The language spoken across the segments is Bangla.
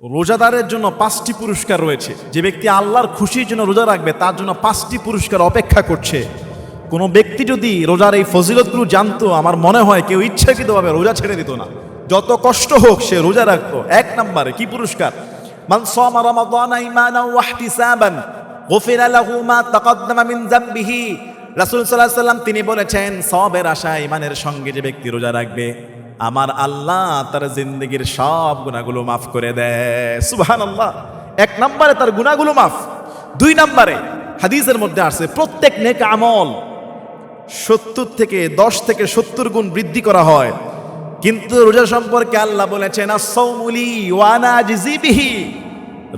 রোজাদারের জন্য 5টি পুরস্কার রয়েছে। যে ব্যক্তি আল্লাহর খুশির জন্য রোজা রাখবে তার জন্য 5টি পুরস্কার অপেক্ষা করছে। কোনো ব্যক্তি যদি রোজার এই ফজিলতগুলো জানতো, আমার মনে হয় কেউ ইচ্ছাকৃতভাবে রোজা ছেড়ে দিত না। যত কষ্ট হোক সে রোজা রাখতো। 1 নম্বরে কি পুরস্কার? মান সামা রমাদানা ঈমানান ওয়া ইহতিসাবান গুফিরা লাহু মা তাকাদ্দামা মিন যামবিহি। রাসূল সাল্লাল্লাহু আলাইহি ওয়াসাল্লাম তিনি বলেছেন, সওয়াবের আশায় ঈমানের সঙ্গে যে ব্যক্তি রোজা রাখবে, আমার আল্লাহ তার জিন্দেগির সব গুনাহগুলো মাফ করে দেয়। সুবহানাল্লাহ। 1 নম্বরে তার গুনাহগুলো মাফ। 2 নম্বরে হাদিসের মধ্যে আসছে প্রত্যেক নেক আমল 10 থেকে 70 গুণ বৃদ্ধি করা হয়। কিন্তু রোজা সম্পর্কে আল্লাহ বলেছেন, আস-সাওমুলি ওয়া আনা আজজি বিহি।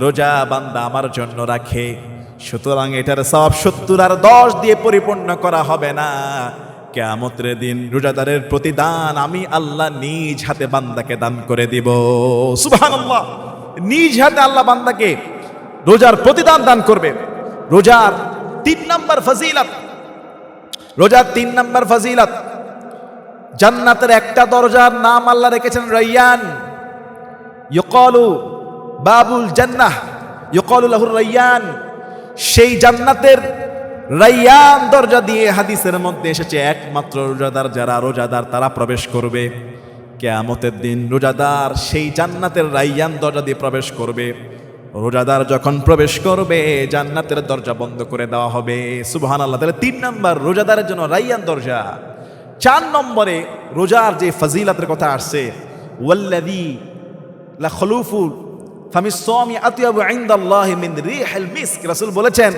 রোজা বান্দা আমার জন্য রাখে, সুতরাং এটার সওয়াব 70 আর 10 দিয়ে পরিপূর্ণ করা হবে না। কিয়ামতের দিন রোজাদারের প্রতিদান আমি আল্লাহ নিজ হাতে বান্দাকে দান করে দিব। সুবহানাল্লাহ। নিজ হাতে আল্লাহ বান্দাকে রোজার প্রতিদান দান করবে। রোজার 3 নম্বর ফজিলত, রোজার 3 নম্বর ফজিলত, জান্নাতের একটা দরজার নাম আল্লাহ রেখেছেন রায়্যান। ইউকালু বাবুল জান্নাহ, ইউকালু লাহু রায়্যান। সেই জান্নাতের রায়্যান দরজা দিয়ে হাদিসের মধ্যে এসেছে একমাত্র রোজাদার, যারা রোজাদার তারা প্রবেশ করবে। কিয়ামতের দিন রোজাদার সেই জান্নাতের রায়্যান দরজা দিয়ে প্রবেশ করবে। রোজাদার যখন প্রবেশ করবে জান্নাতের দরজা বন্ধ করে দেওয়া হবে। সুবহানাল্লাহ। তাহলে 3 নম্বর রোজাদারের জন্য রায়্যান দরজা। 4 নম্বরে রোজার যে ফজিলতের কথা আসছে, ওয়াল্লাযী লা খুলুফু ফামিস সাওমি আতয়াবু ইনদাল্লাহি মিন রিহিল মিস্ক। রাসূল বলেছেন,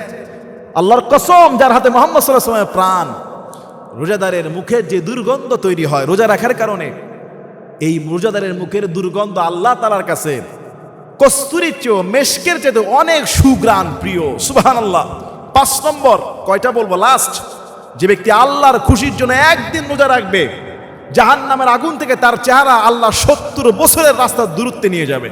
আল্লাহর কসম যার হাতে মুহাম্মদ সাল্লাল্লাহু আলাইহি ওয়াসাল্লামের প্রাণ, রোজাদারের মুখের যে দুর্গন্ধ তৈরি হয় রোজা রাখার কারণে, এই রোজাদারের মুখের দুর্গন্ধ আল্লাহ তাআলার কাছে কস্তুরীর চেয়ে, মেশকের চেয়ে অনেক সুঘ্রাণ প্রিয়। সুবহানাল্লাহ। 5 নম্বর, কয়টা বলবো লাস্ট, যে ব্যক্তি আল্লাহর খুশির জন্য একদিন রোজা রাখবে, জাহান্নামের আগুন থেকে তার চেহারা আল্লাহ 70 বছরের রাস্তার দূরত্বে নিয়ে যাবে।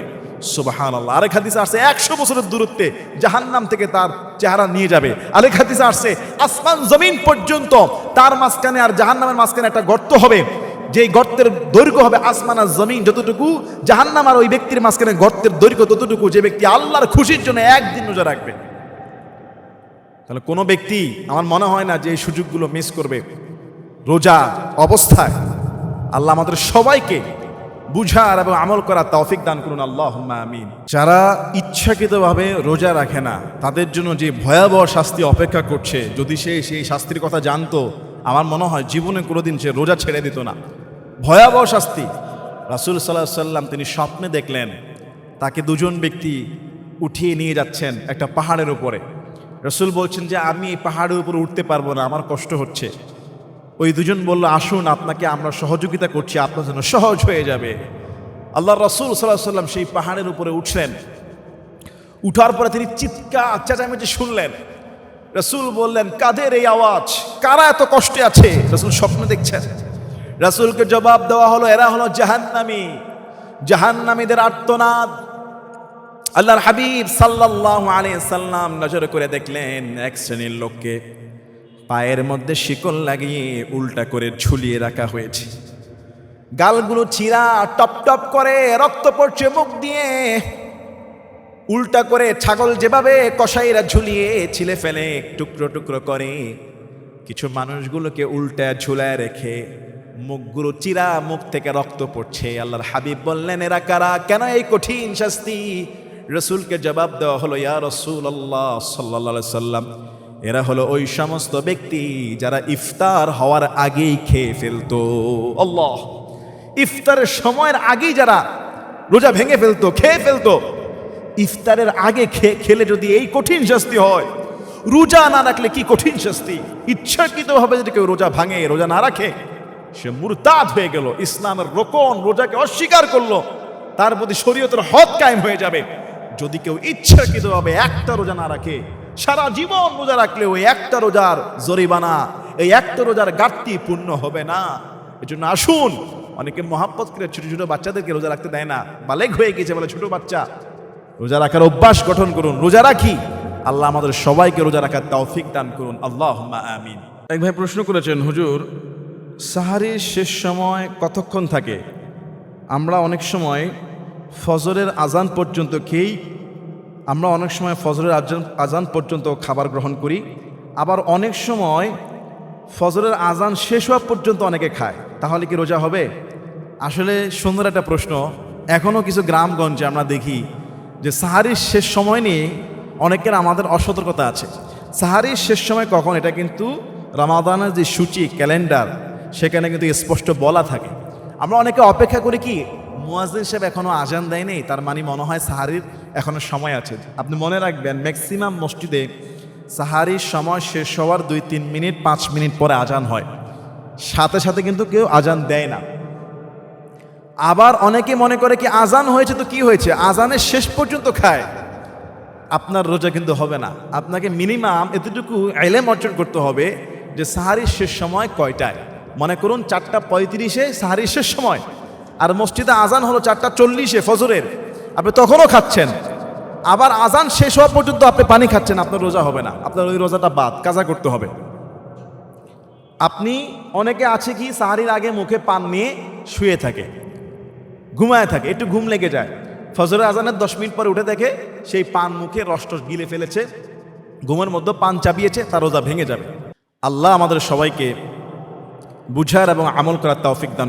সুবহানাল্লাহ। আরেক হাদিসে আসছে 100 বছরের দূরত্বে জাহান্নাম থেকে তার চেহারা নিয়ে যাবে। আরেক হাদিসে আসছে আসমান জমিন পর্যন্ত তার মাঝখানে আর জাহান্নামের মাঝখানে একটা গর্ত হবে, যে গর্তের দৈর্ঘ্য হবে আসমান আর জমিন যতটুকু, জাহান্নাম আর ওই ব্যক্তির মাঝখানে গর্তের দৈর্ঘ্য ততটুকু, যে ব্যক্তি আল্লাহর খুশির জন্য একদিন রোজা রাখবে। তাহলে কোনো ব্যক্তি আমার মনে হয় না যে এই সুযোগগুলো মিস করবে। রোজা অবস্থায় আল্লাহ আমাদের সবাইকে বুঝার এবং আমল করার তৌফিক দান করুন, আল্লাহুম্মা আমিন। যারা ইচ্ছাকৃতভাবে রোজা রাখে না তাদের জন্য যে ভয়াবহ শাস্তি অপেক্ষা করছে, যদি সে সেই শাস্তির কথা জানতো, আমার মনে হয় জীবনে কোনোদিন সে রোজা ছেড়ে দিত না। ভয়াবহ শাস্তি। রাসূল সাল্লাল্লাহু আলাইহি ওয়াসাল্লাম তিনি স্বপ্নে দেখলেন তাকে 2 জন ব্যক্তি উঠিয়ে নিয়ে যাচ্ছেন একটা পাহাড়ের উপরে। রাসূল বলছেন যে আমি এই পাহাড়ের উপরে উঠতে পারবো না, আমার কষ্ট হচ্ছে। ওই 2 জন বলল, আসুন আপনাকে আমরা সহযোগিতা করছি, আপনার জন্য সহজ হয়ে যাবে। আল্লাহ রাসূল সাল্লাল্লাহু আলাইহি ওয়াসাল্লাম সেই পাহাড়ের উপরে উঠলেন। উঠার পরে তিনি চিৎকার চেঁচামেচি শুনলেন। রাসূল বললেন, কাদের এই আওয়াজ, কারা এত কষ্টে আছে? রাসূল স্বপ্নে দেখছেন। রাসূলকে জবাব দেওয়া হলো, এরা হলো জাহান্নামী, জাহান্নামীদের আর্তনাদ। আল্লাহর হাবিব সাল্লাল্লাহু আলাইহি সাল্লাম নজর করে দেখলেন এক শ্রেণীর লোককে পায়ের মধ্যে শিকল লাগিয়ে উল্টা করে ঝুলিয়ে রাখা হয়েছে। গালগুলো চিরা, টপ টপ করে রক্ত পড়ছে মুখ দিয়ে। উল্টা করে ছাগল যেভাবে কসাইরা ঝুলিয়ে ছিলে ফেলে টুকরো টুকরো করে, কিছু মানুষগুলোকে উল্টা ঝুলায় রেখে মুখগুলো চিরা, মুখ থেকে রক্ত পড়ছে। আল্লাহর হাবিব বললেন, এরা কারা, কেন এই কঠিন শাস্তি? রাসূলকে জবাব দেওয়া হলো, ইয়া রাসূলুল্লাহ সাল্লাল্লাহু আলাইহি সাল্লাম, এরা হলো ওই সমস্ত ব্যক্তি যারা ইফতার হওয়ার আগেই খেয়ে ফেলতো। আল্লাহ, ইফতারের সময়ের আগেই যারা রোজা ভেঙে ফেলতো, খেয়ে ফেলতো। ইফতারের আগে খেলে যদি এই কঠিন শাস্তি হয়, রোজা না রাখলে কি কঠিন শাস্তি। ইচ্ছাকৃতভাবে যদি কেউ রোজা ভাঙে, রোজা না রাখে, সে মুরতাদ হয়ে গেল, ইসলামের রোকন রোজাকে অস্বীকার করলো, তার প্রতি শরীয়তের হদ কায়েম হয়ে যাবে। যদি কেউ ইচ্ছাকৃতভাবে একটা রোজা না রাখে, সারা জীবন রোজা রাখলে ওই একটা রোজার জরিমানা, এই একটা রোজার ঘাটতি পূর্ণ হবে না। এজন্য আসুন, অনেকে মহাব্বত করে ছোট ছোট বাচ্চাদেরকে রোজা রাখতে দেয় না, বালেগ হয়ে গেছে বলে ছোট বাচ্চা, রোজা রাখার অভ্যাস গঠন করুন, রোজা রাখি। আল্লাহ আমাদের সবাইকে রোজা রাখার তৌফিক দান করুন, আল্লাহুম্মা আমিন। এক ভাই প্রশ্ন করেছেন, হুজুর সাহারির শেষ সময় কতক্ষণ থাকে? আমরা অনেক সময় ফজরের আজান পর্যন্ত খেয়েই আমরা অনেক সময় ফজরের আজান পর্যন্ত খাবার গ্রহণ করি, আবার অনেক সময় ফজরের আজান শেষ হওয়া পর্যন্ত অনেকে খায়। তাহলে কি রোজা হবে? আসলে সুন্দর একটা প্রশ্ন। এখনও কিছু গ্রামগঞ্জে আমরা দেখি যে সাহারির শেষ সময় নিয়ে অনেকের আমাদের অসতর্কতা আছে। সাহারির শেষ সময় কখন, এটা কিন্তু রমাদানের যে সূচি ক্যালেন্ডার সেখানে কিন্তু স্পষ্ট বলা থাকে। আমরা অনেকে অপেক্ষা করি কি মুয়াজ্জিন সাহেব এখনও আজান দেয়নি, তার মানে মনে হয় সাহারির এখনও সময় আছে। আপনি মনে রাখবেন ম্যাক্সিমাম মসজিদে সাহারির সময় শেষ হওয়ার 2-3 মিনিট 5 মিনিট পরে আজান হয়, সাথে সাথে কিন্তু কেউ আজান দেয় না। আবার অনেকে মনে করে কি আজান হয়েছে তো কি হয়েছে, আজানের শেষ পর্যন্ত খায়। আপনার রোজা কিন্তু হবে না। আপনাকে মিনিমাম এতটুকু ইলম অর্জন করতে হবে যে সাহারির শেষ সময় কয়টায়। মনে করুন 4:35 সাহারির শেষ সময়, আর মসজিদে আজান হলো 4:40 ফজরের, আপনি তখনও খাচ্ছেন। আবার আজান শেষ হওয়া পর্যন্ত আপনি পানি খাচ্ছেন, আপনার রোজা হবে না, আপনার ওই রোজাটা বাদ, কাজা করতে হবে। আপনি অনেকে আছে কি সাহারির আগে মুখে পান নিয়ে শুয়ে থাকে, ঘুমায় থাকে, একটু ঘুম লেগে যায়, ফজরের আজানের 10 মিনিট পরে উঠে দেখে সেই পান মুখে রস গিলে ফেলেছে, ঘুমের মধ্যে পান চাবিয়েছে, তার রোজা ভেঙে যাবে। আল্লাহ আমাদের সবাইকে বুঝার এবং আমল করার তৌফিক দান করুন।